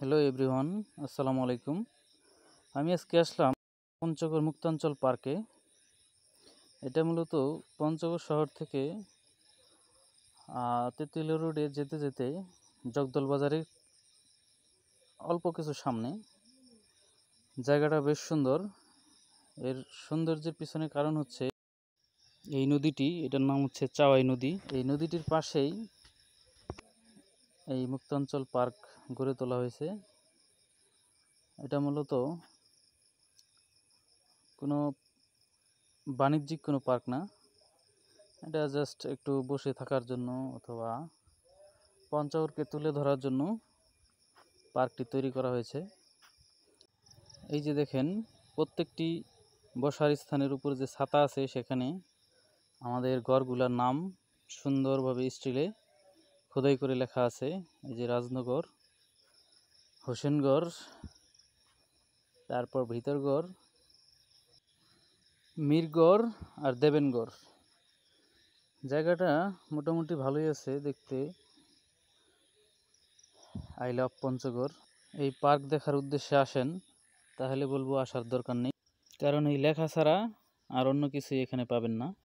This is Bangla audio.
হ্যালো এভরিওয়ান, আসসালামু আলাইকুম। আমি আজকে আসলাম পঞ্চগড় মুক্তাঞ্চল পার্কে। এটা মূলত পঞ্চগড় শহর থেকে তেঁতুলিয়া রোডে যেতে যেতে জগদল বাজারের অল্প কিছু সামনে। জায়গাটা বেশ সুন্দর। এর সৌন্দর্যের পিছনে কারণ হচ্ছে এই নদীটি, এটার নাম হচ্ছে চাওয়াই নদী। এই নদীটির পাশেই এই মুক্তাঞ্চল পার্ক গড়ে তোলা হয়েছে। এটা মূলত কোনো বাণিজ্যিক কোনো পার্ক না, এটা জাস্ট একটু বসে থাকার জন্য অথবা পঞ্চগড়কে তুলে ধরার জন্য পার্কটি তৈরি করা হয়েছে। এই যে দেখেন, প্রত্যেকটি বসার স্থানের উপর যে ছাতা আছে সেখানে আমাদের গড়গুলার নাম সুন্দরভাবে স্টিলে খোদাই করে লেখা আছে। এই যে রাজনগর, হোসেনগড়, তারপর ভিতরগড়, মিরগড় আর দেবেনগড়। জায়গাটা মোটামুটি ভালোই আছে দেখতে। I love Panchagarh. এই পার্ক দেখার উদ্দেশ্যে আসেন, তাহলে বলবো আসার দরকার নেই, কারণ এই লেখা ছাড়া আর অন্য কিছুই এখানে পাবেন না।